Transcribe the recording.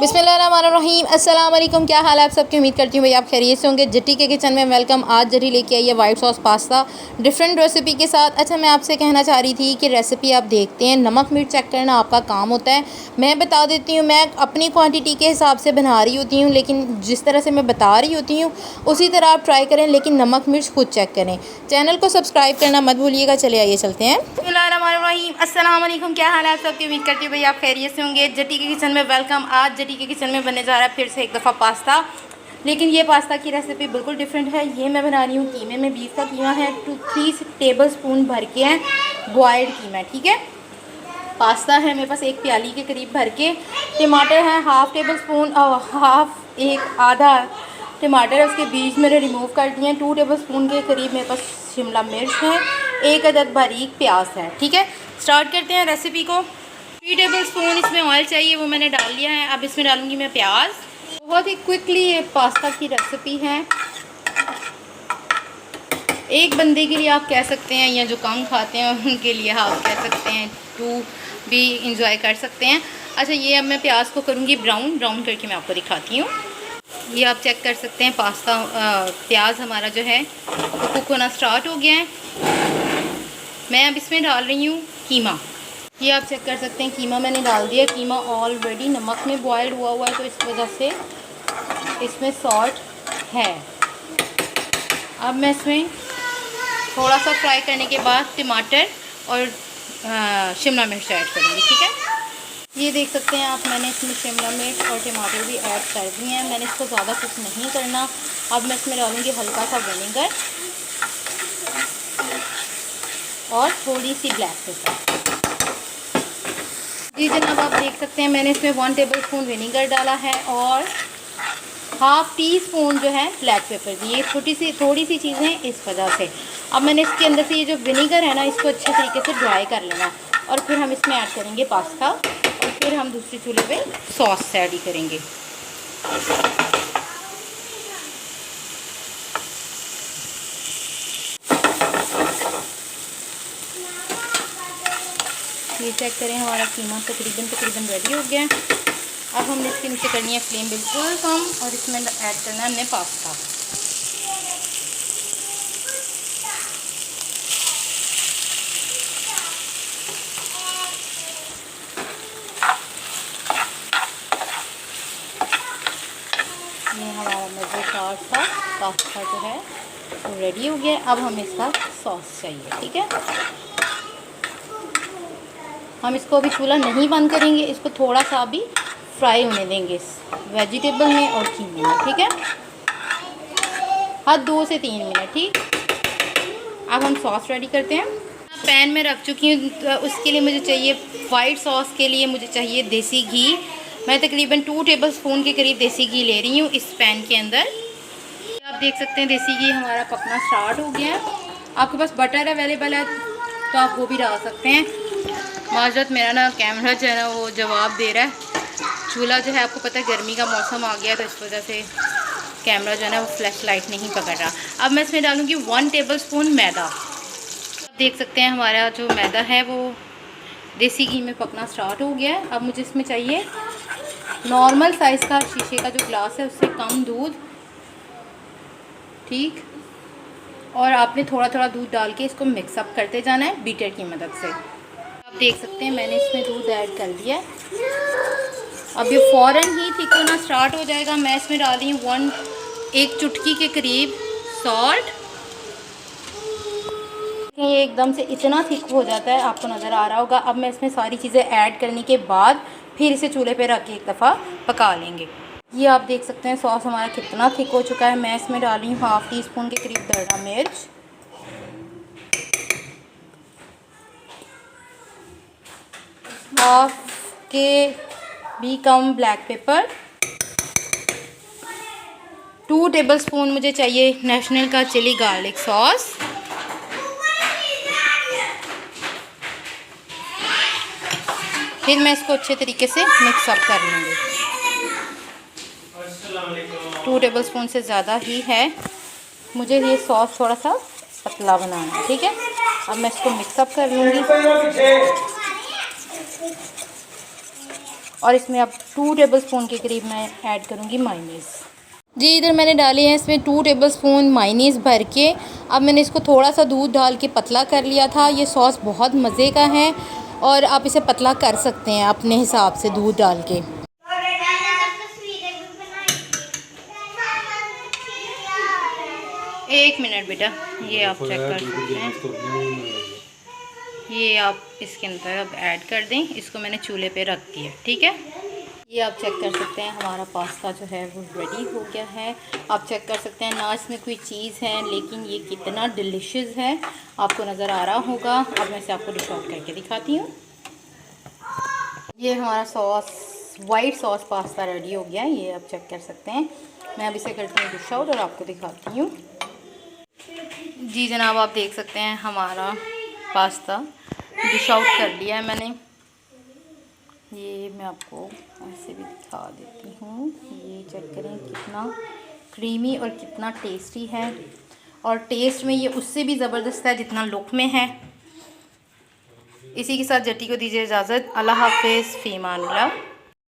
बिस्मिल्लाहिर्रहमानिर्रहीम अस्सलाम वालेकुम। क्या हाल है आप सबकी? उम्मीद करती हूँ भाई आप खैरियत से होंगे। जट्टी के किचन में वेलकम। आज जटी लेके आई है white sauce pasta different recipe के साथ। अच्छा, मैं आपसे कहना चाह रही थी कि रेसिपी आप देखते हैं, नमक मिर्च चेक करना आपका काम होता है। मैं बता देती हूँ, मैं अपनी क्वांटिटी के हिसाब से बना रही होती हूँ, लेकिन जिस तरह से मैं बता रही होती हूँ उसी तरह आप ट्राई करें, लेकिन नमक मिर्च खुद चेक करें। चैनल को सब्सक्राइब करना मत भूलिएगा। चले आइए चलते हैं। बिस्मिल्लाहिर्रहमानिर्रहीम अस्सलाम वालेकुम। क्या हाल है आप सबकी? उम्मीद करती हूँ भाई आप खैरियत से होंगे। जट्टी के किचन में वेलकम। आज जट्टी के किचन में बनने जा रहा है फिर से एक दफ़ा पास्ता, लेकिन ये पास्ता की रेसिपी बिल्कुल डिफरेंट है। ये मैं बना रही हूँ कीमे में। बीफ का कीमा है, 3 टेबल स्पून भर के हैं बॉयल्ड कीमा, ठीक है। पास्ता है मेरे पास 1 प्याली के करीब भर के। टमाटर है हाफ़ टेबल स्पून, आधा टमाटर है, उसके बीज मैंने रिमूव कर दिए हैं। 2 टेबल स्पून के करीब मेरे पास शिमला मिर्च है, 1 अदद बारीक प्याज है, ठीक है। स्टार्ट करते हैं रेसिपी को। 3 टेबल स्पून इसमें ऑयल चाहिए, वो मैंने डाल लिया है। अब इसमें डालूँगी मैं प्याज। बहुत ही क्विकली ये पास्ता की रेसिपी है। एक बंदे के लिए आप कह सकते हैं, या जो कम खाते हैं उनके लिए आप कह सकते हैं, 2 भी इंजॉय कर सकते हैं। अच्छा, ये अब मैं प्याज को करूँगी ब्राउन करके मैं आपको दिखाती हूँ। ये आप चेक कर सकते हैं पास्ता प्याज हमारा जो है वो कुक होना स्टार्ट हो गया है। मैं अब इसमें डाल रही हूँ कीमा। ये आप चेक कर सकते हैं कीमा मैंने डाल दिया। कीमा ऑलरेडी नमक में बॉयल्ड हुआ है, तो इस वजह से इसमें सॉल्ट है। अब मैं इसमें थोड़ा सा फ्राई करने के बाद टमाटर और शिमला मिर्च ऐड करूँगी, ठीक है। ये देख सकते हैं आप, मैंने इसमें शिमला मिर्च और टमाटर भी ऐड कर दिए हैं। मैंने इसको ज़्यादा कुक नहीं करना। अब मैं इसमें डालूँगी हल्का सा विनेगर और थोड़ी सी ब्लैक पेपर। जी जनाब, आप देख सकते हैं मैंने इसमें 1 टेबल स्पून विनेगर डाला है और हाफ़ टी स्पून जो है ब्लैक पेपर दी। ये थोड़ी सी चीज़ें इस वजह से। अब मैंने इसके अंदर से ये जो विनेगर है ना, इसको अच्छे तरीके से ड्राई कर लेना और फिर हम इसमें ऐड करेंगे पास्ता और फिर हम दूसरी चूल्हे पे सॉस ऐड करेंगे। ये चेक करें, हमारा कीमा तकरीबन रेडी हो गया है। अब हमने इसके नीचे करनी है फ्लेम बिल्कुल कम और इसमें ऐड करना है हमने पास्ता। ये हमारा मज़ेदार सा पास्ता जो है वो रेडी हो गया। अब हमें इसका सॉस चाहिए, ठीक है। हम इसको अभी चूल्हा नहीं बंद करेंगे, इसको थोड़ा सा भी फ्राई होने देंगे वेजिटेबल में और कीमे में, ठीक है। हाँ, 2 से 3 मिनट, ठीक। अब हम सॉस रेडी करते हैं। पैन में रख चुकी हूँ, तो उसके लिए मुझे चाहिए वाइट सॉस के लिए मुझे चाहिए देसी घी। मैं तकरीबन 2 टेबल स्पून के करीब देसी घी ले रही हूँ इस पैन के अंदर। आप देख सकते हैं देसी घी हमारा पकना स्टार्ट हो गया है। आपके पास बटर अवेलेबल है तो आप वो भी डाल सकते हैं। माजरत, मेरा ना कैमरा जो है ना वो जवाब दे रहा है। चूल्हा जो है आपको पता है गर्मी का मौसम आ गया, तो इस वजह से कैमरा जो है ना वो फ्लैश लाइट नहीं पकड़ रहा। अब मैं इसमें डालूँगी 1 टेबल स्पून मैदा। आप देख सकते हैं हमारा जो मैदा है वो देसी घी में पकना स्टार्ट हो गया है। अब मुझे इसमें चाहिए नॉर्मल साइज़ का शीशे का जो ग्लास है उससे कम दूध, ठीक। और आपने थोड़ा थोड़ा दूध डाल के इसको मिक्सअप करते जाना है बीटर की मदद से। आप देख सकते हैं मैंने इसमें दूध ऐड कर दिया है। अब ये फ़ौरन ही थिक होना स्टार्ट हो जाएगा। मैं इसमें डाल रही हूँ 1 चुटकी के करीब सॉल्ट। ये एकदम से इतना थिक हो जाता है, आपको नज़र आ रहा होगा। अब मैं इसमें सारी चीज़ें ऐड करने के बाद फिर इसे चूल्हे पे रख के एक दफ़ा पका लेंगे। ये आप देख सकते हैं सॉस हमारा कितना थिक हो चुका है। मैं इसमें डाल रही हूँ हाफ़ टी स्पून के करीब दरड़ा मिर्च, हाफ के भी कम ब्लैक पेपर, 2 टेबल स्पून मुझे चाहिए नेशनल का चिली गार्लिक सॉस, फिर मैं इसको अच्छे तरीके से मिक्सअप कर लूँगी। 2 टेबल स्पून से ज़्यादा ही है, मुझे ये सॉस थोड़ा सा पतला बनाना है, ठीक है। अब मैं इसको मिक्सअप कर लूँगी। और इसमें अब 2 टेबलस्पून के करीब मैं ऐड करूँगी मायोनीज़। जी इधर मैंने डाले हैं इसमें 2 टेबलस्पून मायोनीज़ भर के। अब मैंने इसको थोड़ा सा दूध डाल के पतला कर लिया था। ये सॉस बहुत मज़े का है और आप इसे पतला कर सकते हैं अपने हिसाब से दूध डाल के। 1 मिनट बेटा, ये आप चेक कर सकते हैं। ये आप इसके अंदर अब ऐड कर दें। इसको मैंने चूल्हे पे रख दिया, ठीक है। ये आप चेक कर सकते हैं हमारा पास्ता जो है वो रेडी हो गया है। आप चेक कर सकते हैं ना इसमें कोई चीज़ है, लेकिन ये कितना डिलीशियस है आपको नज़र आ रहा होगा। अब मैं इसे आपको डिश आउट करके दिखाती हूँ। ये हमारा sauce, white sauce pasta ready हो गया है। ये आप चेक कर सकते हैं। मैं अब इसे करती हूँ डिश आउट और आपको दिखाती हूँ। जी जनाब, आप देख सकते हैं हमारा पास्ता डिश आउट कर लिया है मैंने। ये मैं आपको ऐसे भी दिखा देती हूँ। ये चेक करें कितना क्रीमी और कितना टेस्टी है, और टेस्ट में ये उससे भी ज़बरदस्त है जितना लुक में है। इसी के साथ जट्टी को दीजिए इजाज़त। अल्लाह हाफ़िज़, फ़ी अमानिल्लाह।